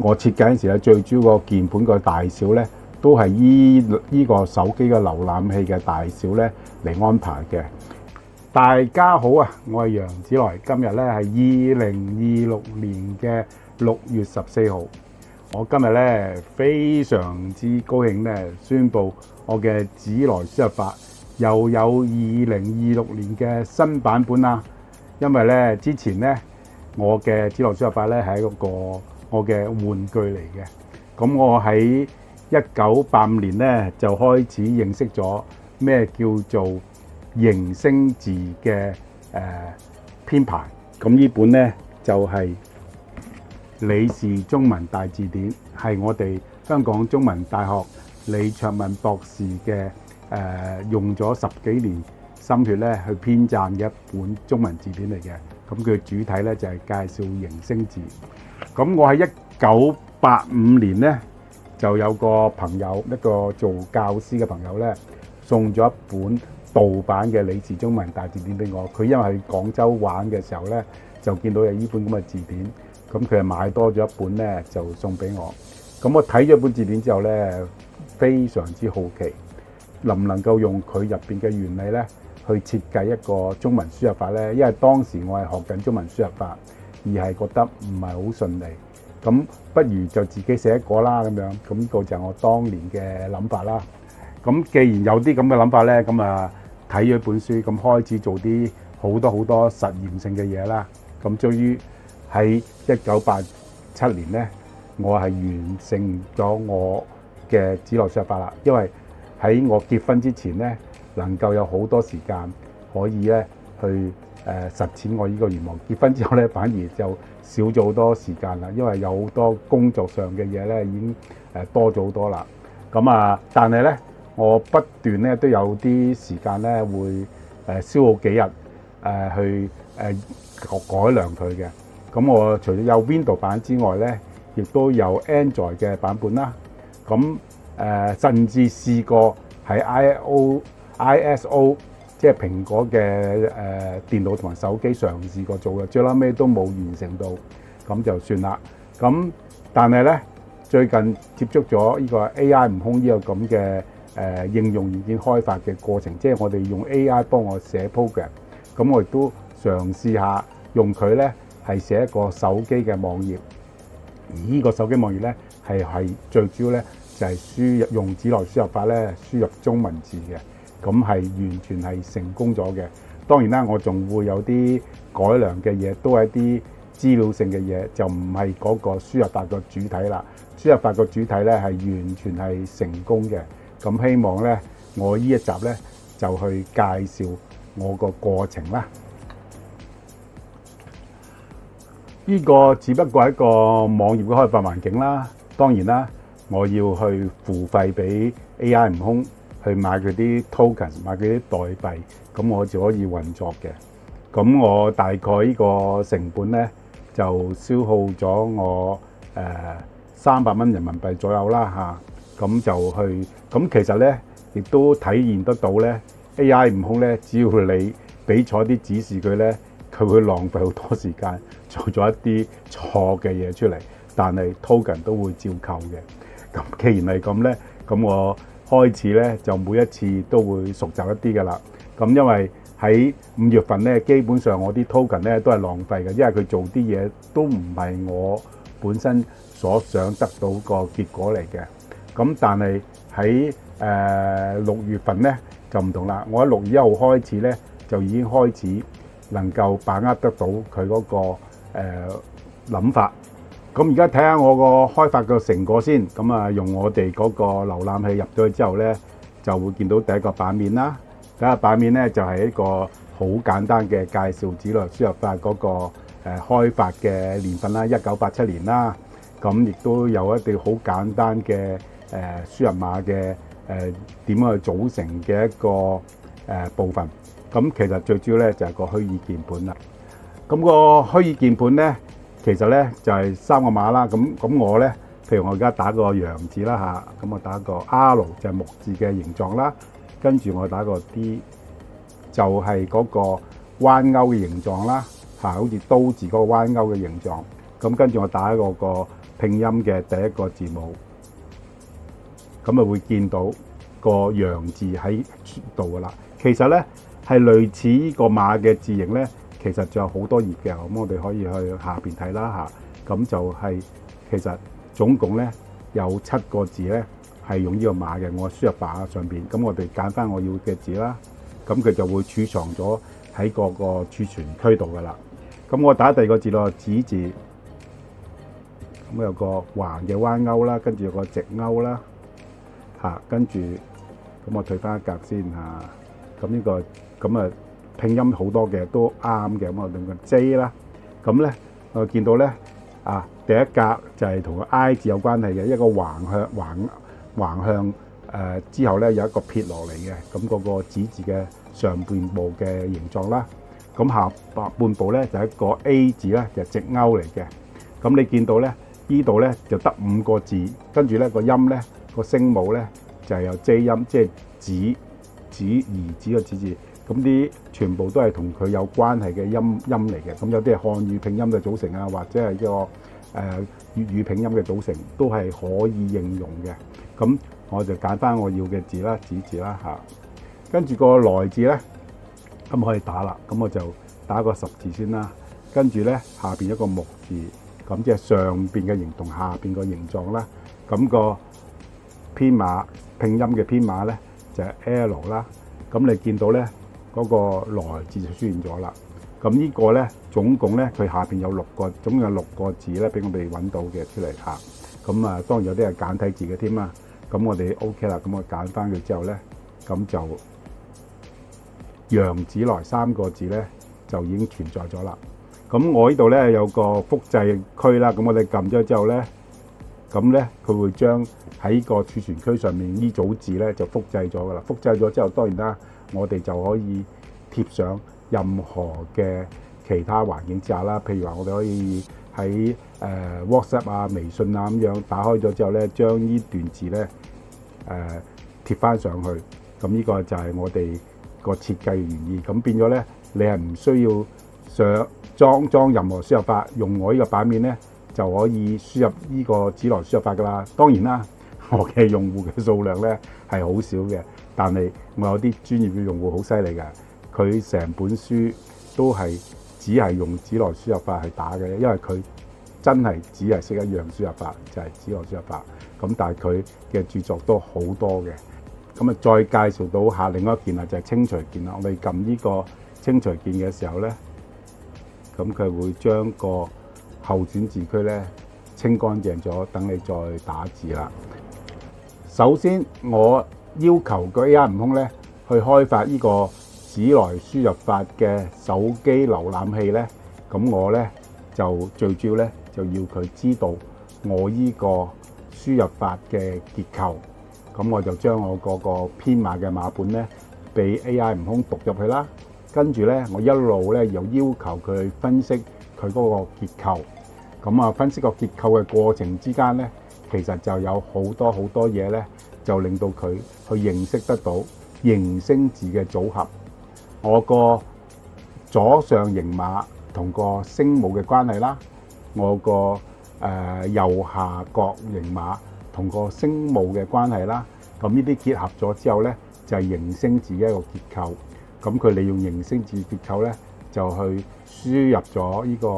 我設計嗰時咧，最主要個鍵盤個大小咧，都係依個手機嘅瀏覽器嘅大小咧嚟安排嘅。大家好啊，我係楊子來，今日咧係2026年嘅6月14號。我今日咧非常之高興咧，宣布我嘅子來輸入法又有2026年嘅新版本啦。因為咧之前咧我嘅子來輸入法咧係一個我嘅玩具嚟嘅。咁我喺1985年咧就開始認識咗咩叫做形聲字嘅編排。咁呢本咧就係李氏中文大字典，係我哋香港中文大學李卓文博士嘅用咗10幾年心血咧去編撰嘅一本中文字典嚟嘅。咁佢主體咧就係介紹形聲字。咁我喺1985年咧就有個朋友，一個做教師嘅朋友咧，送咗一本盜版嘅李氏中文大字典俾我。佢因為喺廣州玩嘅時候咧，就見到有呢本咁嘅字典。咁佢就買多咗一本咧，就送俾我。咁我睇咗本字典之後咧，非常之好奇，能唔能夠用佢入邊嘅原理咧，去設計一個中文輸入法咧？因為當時我係學緊中文輸入法，而係覺得唔係好順利。咁不如就自己寫一個啦，咁樣。咁呢個就係我當年嘅諗法啦。咁既然有啲咁嘅諗法咧，咁啊睇咗本書，咁開始做啲好多實驗性嘅嘢啦。咁終於喺1987年咧，我係完成咗我嘅子來輸入法啦。因為喺我結婚之前咧，能夠有好多時間可以咧去實踐我呢個願望。結婚之後咧，反而就少咗好多時間啦，因為有好多工作上嘅嘢咧已經多咗好多啦。咁啊，但係咧我不斷咧都有啲時間咧會消耗幾日去改良佢嘅。咁我除咗有 Windows 版之外咧，亦都有 Android 嘅版本啦。咁甚至試過喺 ISO 即係蘋果嘅電腦同埋手機嘗試過做嘅，最後尾都冇完成到，咁就算啦。咁但係咧最近接觸咗呢個 AI 悟空呢個咁嘅應用軟件開發嘅過程，即係我哋用 AI 幫我寫 program。咁我亦都嘗試下用佢咧係寫一個手機嘅網頁，而呢個手機網頁咧係最主要咧就係用子來輸入法咧輸入中文字嘅。咁係完全係成功咗嘅。當然啦，我仲會有啲改良嘅嘢，都係一啲資料性嘅嘢，就唔係嗰個輸入法個主體啦。輸入法個主體咧係完全係成功嘅。咁希望咧，我呢一集咧就去介紹我個過程啦。呢個只不過係一個網頁嘅開發環境啦。當然啦，我要去付費俾 AI 悟空，去買佢啲 tokens， 買佢啲代幣，咁我就可以運作嘅。咁我大概呢個成本咧，就消耗咗我300蚊人民幣左右啦嚇。咁就去，咁其實咧，亦都體驗得到咧 ，AI 悟空咧，只要你俾錯啲指示佢咧，佢會浪費好多時間做咗一啲錯嘅嘢出嚟，但係 token 都會照扣嘅。咁既然係咁咧，咁我開始咧就每一次都會熟習一啲㗎啦。咁因為喺5月份咧，基本上我啲 token 咧都係浪費嘅，因為佢做啲嘢都唔係我本身所想得到個結果嚟嘅。咁但係喺6月份咧就唔同啦。我喺6月1號開始咧就已經開始能夠把握得到佢嗰個諗法。咁而家睇下我個開發嘅成果先。咁啊，用我哋嗰個瀏覽器入咗去之後咧，就會見到第一個版面啦。第一個版面咧就係一個好簡單嘅介紹子來輸入法嗰個開發嘅年份啦，1987年啦。咁亦都有一啲好簡單嘅輸入碼嘅點樣去組成嘅一個部分。咁其實最主要咧就係個虛擬鍵盤啦。咁個虛擬鍵盤咧，其實咧就係3個碼啦。咁我咧，譬如我而家打個陽字啦嚇，咁我打個 R 就係木字嘅形狀啦，跟住我打個 D 就係嗰個彎勾嘅形狀啦嚇，好似刀字嗰個彎勾嘅形狀。咁跟住我打一個拼音嘅第一個字母，咁啊會見到個羊字喺度噶啦。其實咧係類似呢個馬嘅字形咧，其實仲有好多頁嘅，咁我哋可以去下邊睇啦嚇。咁就係其實總共咧有7個字咧係用呢個馬嘅，我輸入碼上邊，咁我哋揀翻我要嘅字啦，咁佢就會儲藏咗喺個儲存區度噶啦。咁我打第2個字咯，子字，咁有個橫嘅彎勾啦，跟住有個直勾啦，跟住咁我退翻一格先嚇。咁呢個咁啊拼音好多嘅都啱嘅，咁我用個 J 啦。咁咧我見到咧第一格就係同個 I 字有關係嘅，一個橫向之後咧有一個撇落嚟嘅，咁嗰個子字嘅上半部嘅形狀啦。咁下半部咧就係一個 A 字咧，就係直勾嚟嘅。咁你見到咧呢度咧就得5個字，跟住咧個音咧個聲母咧就係有 J 音，即係兒子嘅子字。咁啲全部都係同佢有關係嘅音嚟嘅。咁有啲係漢語拼音嘅組成啊，或者係個粵語拼音嘅組成，都係可以應用嘅。咁我就揀翻我要嘅字啦，子字啦嚇。跟住個來字咧，咁可以打啦。咁我就打個10字先啦。跟住咧下邊一個木字，咁即係上邊嘅形同下邊個形狀啦。咁個編碼拼音嘅編碼咧就係 L 啦。咁你見到咧嗰個來字就出現咗啦。咁呢個咧總共咧佢下邊有總共有6個字咧俾我哋揾到嘅出嚟嚇。咁當然有啲係簡體字嘅添啦。咁我哋 OK 啦。咁我揀翻佢之後咧，咁就楊子來3個字咧就已經存在咗啦。咁我呢度咧有個複製區啦。咁我哋撳咗之後咧，咁咧佢會將喺個儲存區上面呢組字咧就複製咗噶啦。複製咗之後，當然啦，我哋就可以貼上任何嘅其他環境之下啦。譬如話，我哋可以喺WhatsApp 啊、微信啊咁樣打開咗之後咧，將呢段字咧貼翻上去。咁呢個就係我哋個設計原意。咁變咗咧，你係唔需要裝任何輸入法，用我呢個版面咧就可以輸入呢個子來輸入法噶啦。當然啦，我嘅用戶嘅數量咧係好少嘅，但係我有啲專業嘅用戶好犀利嘅，佢成本書都係只係用子來輸入法去打嘅，因為佢真係只係識一樣輸入法，就係子來輸入法。咁但係佢嘅著作都好多嘅。咁再介紹到下另外一件啦，就係清除鍵啦。我哋撳呢個清除鍵嘅時候咧，咁佢會將個候選字區咧清乾淨咗，等你再打字啦。首先我要求個 AI 悟空咧去開發呢個子來輸入法嘅手機瀏覽器咧，咁我咧就最主要咧就要佢知道我呢個輸入法嘅結構。咁我就將我嗰個編碼嘅碼本咧俾 AI 悟空讀入去啦。跟住咧，我一路咧又要求佢去分析佢嗰個結構。咁分析個結構嘅過程之間咧，其實就有好多嘢咧，就令到佢去認識得到形聲字嘅組合。我個左上形碼同個聲母嘅關係啦，我個右下角形碼同個聲母嘅關係啦。咁呢啲結合咗之後咧，就係形聲字嘅一個結構。咁佢利用形聲字結構咧，就去輸入咗呢個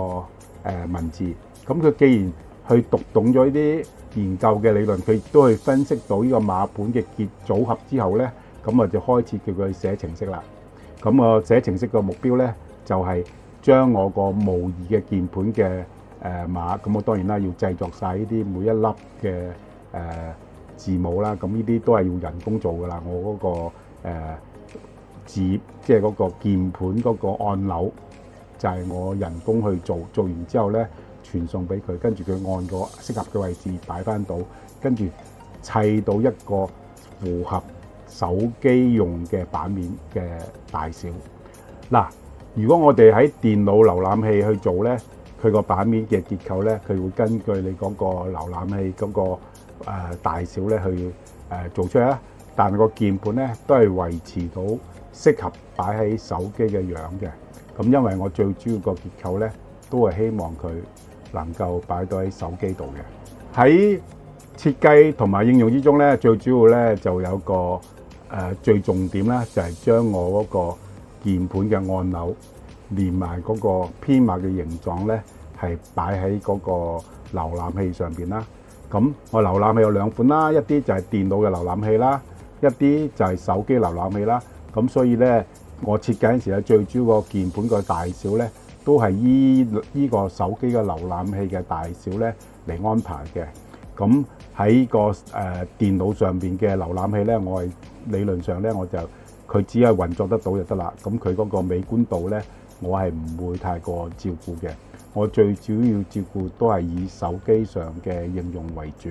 文字。咁佢既然去讀懂咗呢啲研究嘅理論，佢亦都去分析到呢個碼本嘅組合之後咧，咁我就開始叫佢寫程式啦。咁我寫程式個目標咧，就係將我個模擬嘅鍵盤嘅碼，咁我當然啦要製作晒呢啲每一粒嘅字母啦。咁呢啲都係要人工做噶啦。我嗰個字即係嗰個鍵盤嗰個按鈕，就係我人工去做。做完之後咧，傳送俾佢，跟住佢按個適合嘅位置擺翻到，跟住砌到一個符合手機用嘅版面嘅大小。嗱，如果我哋喺電腦瀏覽器去做咧，佢個版面嘅結構咧，佢會根據你嗰個瀏覽器嗰個大小咧去做出嚟啦。但係個鍵盤咧都係維持到適合擺喺手機嘅樣嘅。咁因為我最主要個結構咧，都係希望佢能夠擺到喺手機度嘅。喺設計同埋應用之中咧，最主要咧就有個最重點咧，就係將我嗰個鍵盤嘅按鈕連埋嗰個編碼嘅形狀咧，係擺喺嗰個瀏覽器上邊啦。咁我瀏覽器有兩款啦，一啲就係電腦嘅瀏覽器啦，一啲就係手機瀏覽器啦。咁所以咧，我設計嗰陣時咧，最主要個鍵盤個大小咧，都係依個手機嘅瀏覽器嘅大小咧嚟安排嘅。咁喺個電腦上邊嘅瀏覽器咧，我係理論上咧，我就佢只係運作得到就得啦。咁佢嗰個美觀度咧，我係唔會太過照顧嘅。我最主要照顧都係以手機上嘅應用為主。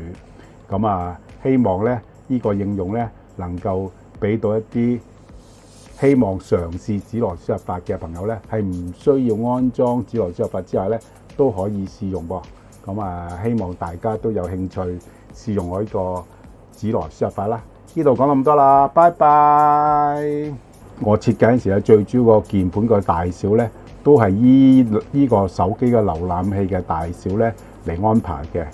咁希望咧呢個應用咧能夠俾到一啲希望嘗試指羅輸入法嘅朋友咧，係唔需要安裝指羅輸入法之下咧都可以試用噃。咁希望大家都有興趣試用我呢個指羅輸入法啦。呢度講咁多啦，拜拜。我設計嗰陣時咧，最主要個鍵盤個大小咧，都係依個手機嘅瀏覽器嘅大小咧嚟安排嘅。